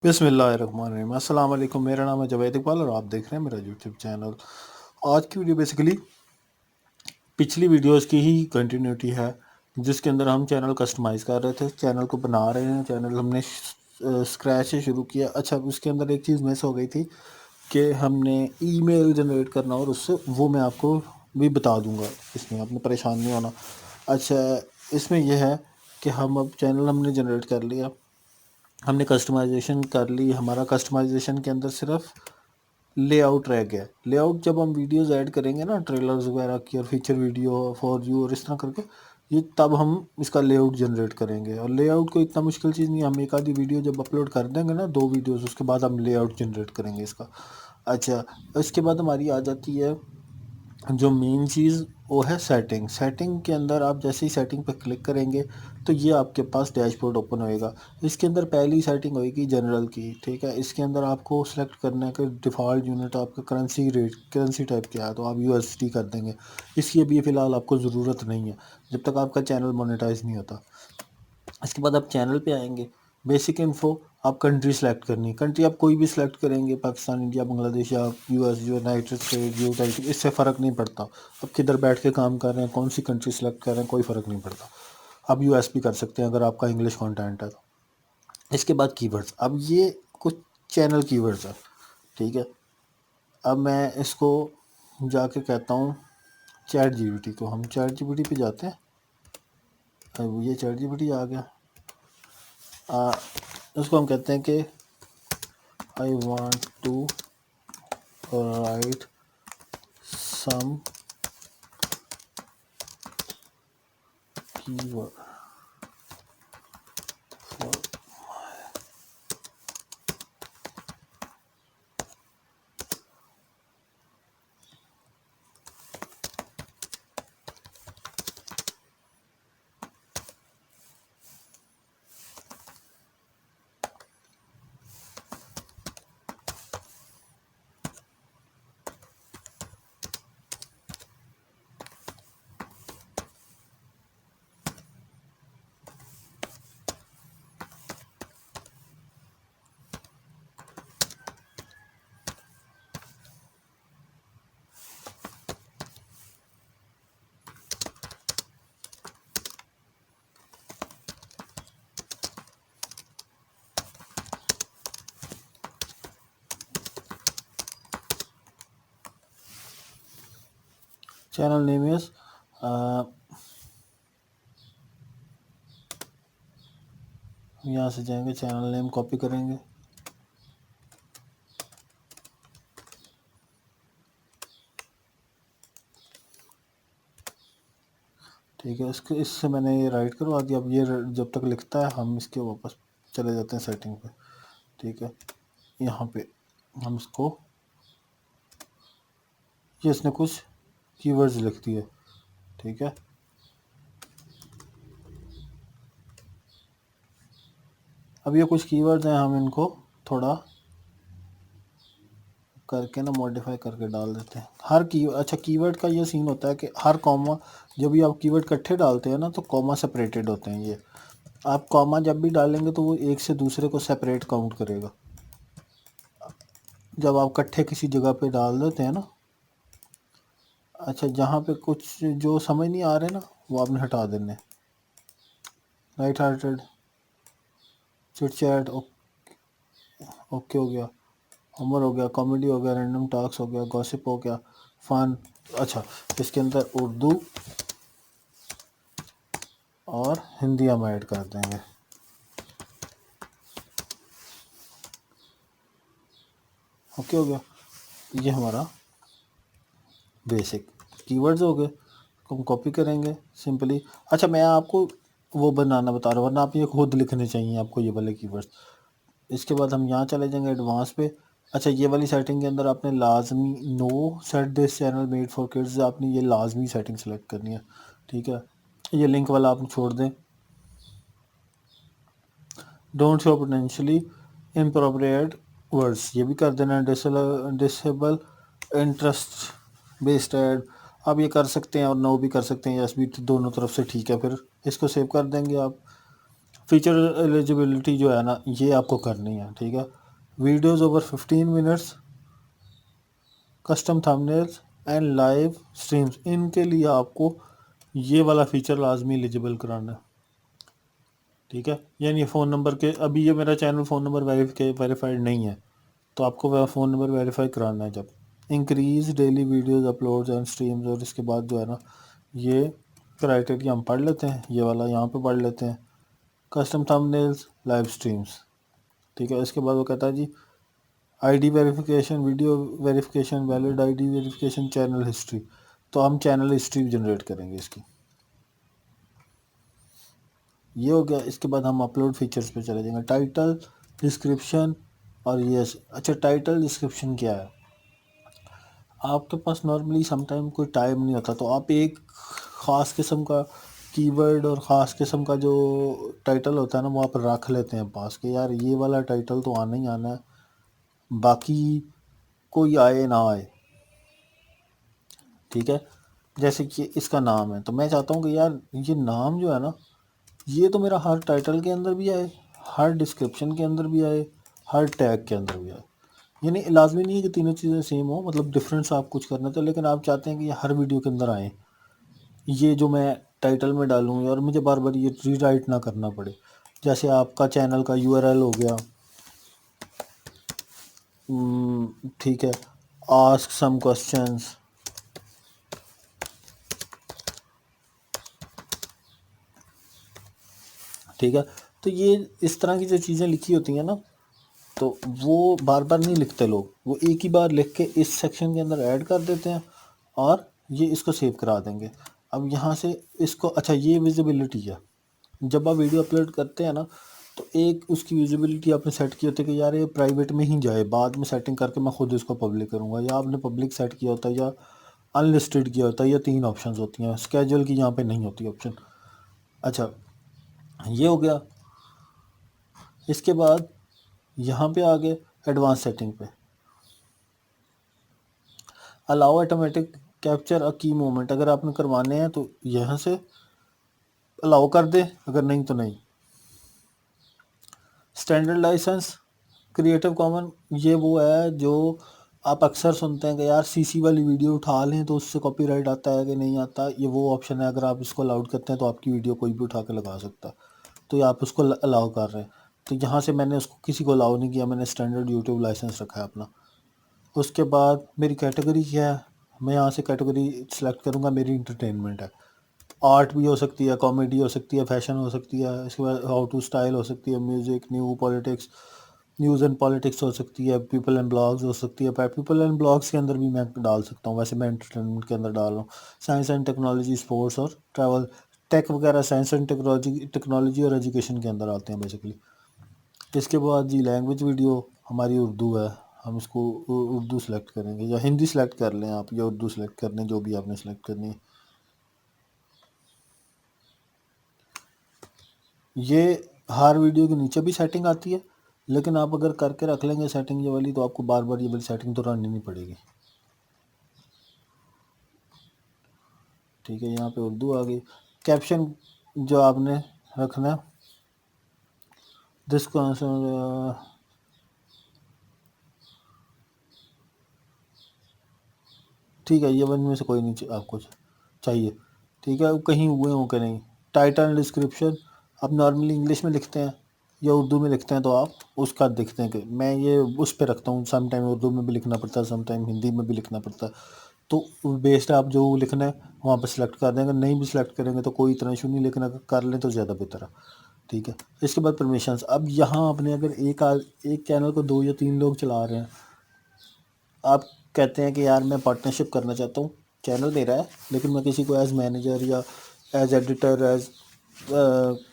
बिस्मिल्लाहिर्रहमानिर्रहीम। अस्सलाम वालेकुम। मेरा नाम है जवेद इकबाल और आप देख रहे हैं मेरा यूट्यूब चैनल। आज की वीडियो बेसिकली पिछली वीडियोस की ही कंटिन्यूटी है, जिसके अंदर हम चैनल कस्टमाइज़ कर रहे थे, चैनल को बना रहे हैं। चैनल हमने स्क्रैच से शुरू किया। अच्छा, उसके अंदर एक चीज़ मिस हो गई थी कि हमने ईमेल जनरेट करना, और उससे वो मैं आपको भी बता दूंगा, इसमें आपने परेशान नहीं होना। अच्छा, इसमें यह है कि हम अब चैनल हमने जनरेट कर लिया, हमने कस्टमाइजेशन कर ली। हमारा कस्टमाइजेशन के अंदर सिर्फ लेआउट रह गया। लेआउट जब हम वीडियोस ऐड करेंगे ना, ट्रेलर्स वगैरह की और फीचर वीडियो फॉर यू और इस तरह करके, ये तब हम इसका लेआउट जनरेट करेंगे। और लेआउट कोई इतना मुश्किल चीज़ नहीं है, हम एक आधी वीडियो जब अपलोड कर देंगे ना, 2 वीडियोस, उसके बाद हम लेआउट जनरेट करेंगे इसका। अच्छा, इसके बाद हमारी आ जाती है जो मेन चीज़, वो है सेटिंग। सेटिंग के अंदर आप जैसे ही सेटिंग पर क्लिक करेंगे तो ये आपके पास डैशबोर्ड ओपन होएगा। इसके अंदर पहली सेटिंग होएगी जनरल की, ठीक है। इसके अंदर आपको सेलेक्ट करना है कि डिफ़ॉल्ट यूनिट आपका करेंसी रेट, करेंसी टाइप क्या है, तो आप यूएसडी कर देंगे। इसकी अभी फ़िलहाल आपको ज़रूरत नहीं है जब तक आपका चैनल मोनेटाइज नहीं होता। इसके बाद आप चैनल पे आएंगे, बेसिक इन्फो, आप कंट्री सेलेक्ट करनी है। कंट्री आप कोई भी सिलेक्ट करेंगे, पाकिस्तान, इंडिया, बांग्लादेश या यूएस, यूनाइटेड स्टेट, यूनाइटेड, इससे फ़र्क नहीं पड़ता। आप किधर बैठ के काम कर रहे हैं, कौन सी कंट्री सेलेक्ट कर रहे हैं, कोई फ़र्क नहीं पड़ता। आप यूएस भी कर सकते हैं अगर आपका इंग्लिश कंटेंट है तो। इसके बाद कीवर्ड्स, अब ये कुछ चैनल कीवर्ड्स है, ठीक है। अब मैं इसको जाके कहता हूँ चैट जीपीटी को, हम चैट जीपीटी पे जाते हैं। अब ये चैट जीपीटी आ गया। उसको हम कहते हैं कि I want to write some keyword for. Channel name is, यहाँ से जाएंगे, चैनल नेम कॉपी करेंगे, ठीक है। इसके इससे मैंने ये राइट करवा दिया। अब ये जब तक लिखता है हम इसके वापस चले जाते हैं सेटिंग पे, ठीक है। यहाँ पे हम इसको, ये इसने कुछ कीवर्ड्स लिख दिए, ठीक है। अब ये कुछ कीवर्ड्स हैं, हम इनको थोड़ा करके ना मॉडिफाई करके डाल देते हैं। हर की, अच्छा, कीवर्ड का ये सीन होता है कि हर कॉमा, जब भी आप कीवर्ड इकट्ठे डालते हैं ना, तो कॉमा सेपरेटेड होते हैं। ये आप कॉमा जब भी डालेंगे तो वो एक से दूसरे को सेपरेट काउंट करेगा। जब आप इकट्ठे किसी जगह पे डाल देते हैं ना, अच्छा, जहाँ पे कुछ जो समझ नहीं आ रहे ना, वो आपने हटा देने। Light hearted, chit chat, okay हो गया, हमर हो गया, कॉमेडी हो गया, रैंडम टॉक्स हो गया, गॉसिप हो गया, फन। अच्छा, इसके अंदर उर्दू और हिंदी हम ऐड कर देंगे। ओके हो गया, ये हमारा बेसिक कीवर्ड्स हो गए। हम कॉपी करेंगे सिंपली। अच्छा, मैं आपको वो बनाना बता रहा हूँ, वरना आप ये खुद लिखने चाहिए आपको ये वाले कीवर्ड्स। इसके बाद हम यहाँ चले जाएंगे एडवांस पे। अच्छा, ये वाली सेटिंग के अंदर आपने लाजमी no set this channel made for kids, आपने ये लाजमी सेटिंग सेलेक्ट करनी है, ठीक है। ये लिंक वाला आप छोड़ दें। डोंट शो पोटेंशियली इम्प्रोप्रिएट वर्ड्स, ये भी कर देना। डिसेबल इंटरेस्ट बेस्ड ऐड, आप ये कर सकते हैं और नो भी कर सकते हैं, यस भी, दोनों तरफ से ठीक है। फिर इसको सेव कर देंगे आप। फीचर एलिजिबिलिटी जो है ना ये आपको करनी है, ठीक है। Videos over 15 minutes, custom thumbnails and live streams, इनके लिए आपको ये वाला फ़ीचर लाजमी एलिजिबल कराना है, ठीक है। यानी फ़ोन नंबर के, अभी ये मेरा चैनल फ़ोन नंबर वेरीफाइड नहीं है, तो आपको वह फ़ोन नंबर वेरीफाई कराना है। जब increase daily videos uploads and streams, और इसके बाद जो है ना ये क्राइटेरिया हम पढ़ लेते हैं, ये वाला यहाँ पे पढ़ लेते हैं, कस्टम थंबनेल्स, लाइव स्ट्रीम्स, ठीक है। इसके बाद वो कहता है जी ID verification, video verification, valid ID verification, channel history. तो हम चैनल हिस्ट्री जनरेट करेंगे इसकी, ये हो गया। इसके बाद हम अपलोड फीचर्स पे चले जाएंगे, टाइटल, डिस्क्रिप्शन और ये। अच्छा, टाइटल डिस्क्रिप्शन क्या है? आपके पास नॉर्मली समटाइम कोई टाइम नहीं होता, तो आप एक ख़ास किस्म का कीवर्ड और ख़ास किस्म का जो टाइटल होता है ना वो आप रख लेते हैं पास के, यार ये वाला टाइटल तो आना ही आना है, बाकी कोई आए ना आए, ठीक है। जैसे कि इसका नाम है, तो मैं चाहता हूँ कि यार ये नाम जो है ना ये तो मेरा हर टाइटल के अंदर भी आए, हर डिस्क्रिप्शन के अंदर भी आए, हर टैग के अंदर भी आए। यानी लाजमी नहीं है कि तीनों चीज़ें सेम हो, मतलब डिफरेंस आप कुछ करना तो, लेकिन आप चाहते हैं कि ये हर वीडियो के अंदर आए, ये जो मैं टाइटल में डालूँ और मुझे बार बार ये रीराइट ना करना पड़े। जैसे आपका चैनल का यूआरएल हो गया, ठीक है, आस्क सम क्वेश्चंस, ठीक है। तो ये इस तरह की जो चीज़ें लिखी होती हैं ना, तो वो बार बार नहीं लिखते लोग, वो एक ही बार लिख के इस सेक्शन के अंदर ऐड कर देते हैं और ये इसको सेव करा देंगे। अब यहाँ से इसको, अच्छा ये विजिबिलिटी है, जब आप वीडियो अपलोड करते हैं ना तो एक उसकी विजिबिलिटी आपने सेट की होती है कि यार ये प्राइवेट में ही जाए, बाद में सेटिंग करके मैं खुद इसको पब्लिक करूँगा, या आपने पब्लिक सेट किया होता है या अनलिस्टेड किया होता है, या तीन ऑप्शंस होती हैं, स्केजुअल की यहाँ पे नहीं होती ऑप्शन। अच्छा, ये हो गया। इसके बाद यहाँ पे आ गए एडवांस सेटिंग पे, अलाउ ऑटोमेटिक कैप्चर अ की मोमेंट, अगर आपने करवाने हैं तो यहाँ से अलाउ कर दे, अगर नहीं तो नहीं। स्टैंडर्ड लाइसेंस, क्रिएटिव कॉमन, ये वो है जो आप अक्सर सुनते हैं कि यार सीसी वाली वीडियो उठा लें तो उससे कॉपीराइट आता है कि नहीं आता, ये वो ऑप्शन है, अगर आप इसको अलाउड करते हैं तो आपकी वीडियो कोई भी उठा के लगा सकता है, तो ये आप उसको अलाउ कर रहे हैं। तो यहाँ से मैंने उसको किसी को अलाउ नहीं किया, मैंने स्टैंडर्ड यूट्यूब लाइसेंस रखा है अपना। उसके बाद मेरी कैटेगरी क्या है, मैं यहाँ से कैटेगरी सेलेक्ट करूँगा, मेरी इंटरटेनमेंट है, आर्ट भी हो सकती है, कॉमेडी हो सकती है, फैशन हो सकती है, इसके बाद हाउ टू स्टाइल हो सकती है, म्यूज़िक, न्यूज़ एंड पॉलिटिक्स हो सकती है, पीपल एंड ब्लॉग्स हो सकती है। पीपल एंड ब्लॉग्स के अंदर भी मैं डाल सकता हूँ, वैसे मैं एंटरटेनमेंट के अंदर डाल रहा हूँ। साइंस एंड टेक्नोलॉजी, स्पोर्ट्स और ट्रैवल, टेक वगैरह साइंस एंड टेक्नोलॉजी और एजुकेशन के अंदर आते हैं बेसिकली। इसके बाद जी लैंग्वेज, वीडियो हमारी उर्दू है, हम इसको उर्दू सेलेक्ट करेंगे, या हिंदी सेलेक्ट कर लें आप, या उर्दू सेलेक्ट कर लें, जो भी आपने सेलेक्ट करनी है। ये हर वीडियो के नीचे भी सेटिंग आती है, लेकिन आप अगर करके रख लेंगे सेटिंग ये वाली, तो आपको बार बार ये वाली सेटिंग तो रन नहीं पड़ेगी, ठीक है। यहाँ पे उर्दू आ गई। कैप्शन जो आपने रखना, दिस ठीक है, ये वन में से कोई नहीं आपको चाहिए, ठीक है, कहीं हुए हों कि नहीं। टाइटल एंड डिस्क्रिप्शन आप नॉर्मली इंग्लिश में लिखते हैं या उर्दू में लिखते हैं, तो आप उसका देखते हैं कि मैं ये उस पर रखता हूँ, सम टाइम उर्दू में भी लिखना पड़ता है, सम टाइम हिंदी में भी लिखना पड़ता है, तो बेस्ड आप जो लिखना है वहाँ पर सिलेक्ट कर देंगे, नहीं भी सिलेक्ट करेंगे तो कोई इतना इशू नहीं, लेकिन अगर कर लें तो ज़्यादा बेहतर है, ठीक है। इसके बाद परमिशंस, अब यहाँ आपने अगर एक चैनल को 2 या 3 लोग चला रहे हैं, आप कहते हैं कि यार मैं पार्टनरशिप करना चाहता हूँ, चैनल मेरा है लेकिन मैं किसी को एज मैनेजर या एज एडिटर, एज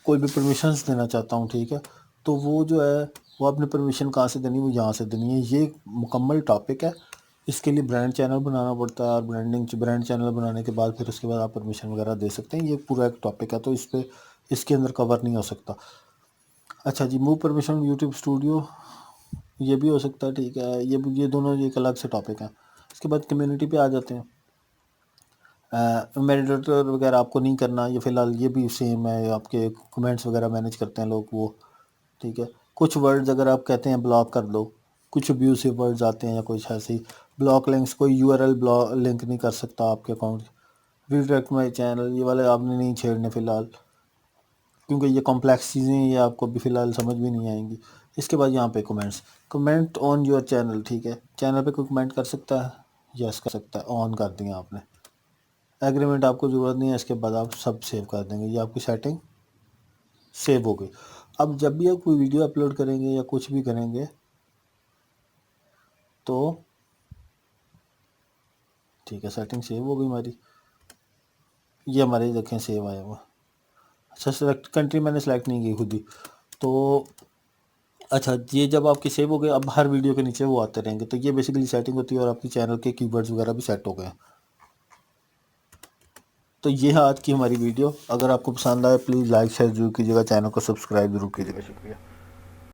कोई भी परमिशंस देना चाहता हूँ, ठीक है। तो वो जो है वो अपनी परमिशन कहाँ से देनी है, वो यहाँ से देनी है। ये मुकम्मल टॉपिक है, इसके लिए ब्रांड चैनल बनाना पड़ता है, और ब्रांड चैनल बनाने के बाद फिर उसके बाद आप परमिशन वगैरह दे सकते हैं। ये पूरा एक टॉपिक है, तो इस पर इसके अंदर कवर नहीं हो सकता। अच्छा जी, मूव परमिशन यूट्यूब स्टूडियो, ये भी हो सकता है, ठीक है। ये दोनों एक अलग से टॉपिक हैं। इसके बाद कम्युनिटी पे आ जाते हैं। मेडिटेटर वगैरह आपको नहीं करना, ये फ़िलहाल ये भी सेम है, आपके कमेंट्स वगैरह मैनेज करते हैं लोग वो, ठीक है। कुछ वर्ड्स अगर आप कहते हैं ब्लॉक कर दो, कुछ अब्यूसिव वर्ड्स आते हैं या कुछ ऐसे ही ब्लॉक लिंक्स, कोई यूआरएल ब्लॉक लिंक नहीं कर सकता आपके अकाउंट, रिडायरेक्ट माई चैनल, ये वाले आपने नहीं छेड़ने फ़िलहाल, क्योंकि ये कॉम्प्लेक्स चीज़ें ये आपको भी फ़िलहाल समझ भी नहीं आएंगी। इसके बाद यहाँ पे comments, comment on your channel, ठीक है। चैनल पे कोई कमेंट कर सकता है, यस कर सकता है, ऑन कर दिया आपने। एग्रीमेंट आपको ज़रूरत नहीं है, इसके बाद आप सब सेव कर देंगे, ये आपकी सेटिंग सेव हो गई। अब जब भी आप कोई वीडियो अपलोड करेंगे या कुछ भी करेंगे तो ठीक है, सेटिंग सेव हो गई हमारी, ये हमारे देखें सेव आया हुआ। अच्छा, सेलेक्ट कंट्री मैंने सेलेक्ट नहीं की खुद ही, तो अच्छा ये जब आपकी सेव हो गए, अब हर वीडियो के नीचे वो आते रहेंगे, तो ये बेसिकली सेटिंग होती है और आपकी चैनल के कीवर्ड्स वगैरह भी सेट हो गए। तो ये है आज की हमारी वीडियो, अगर आपको पसंद आए प्लीज़ लाइक शेयर जरूर कीजिएगा, चैनल को सब्सक्राइब जरूर कीजिएगा। शुक्रिया।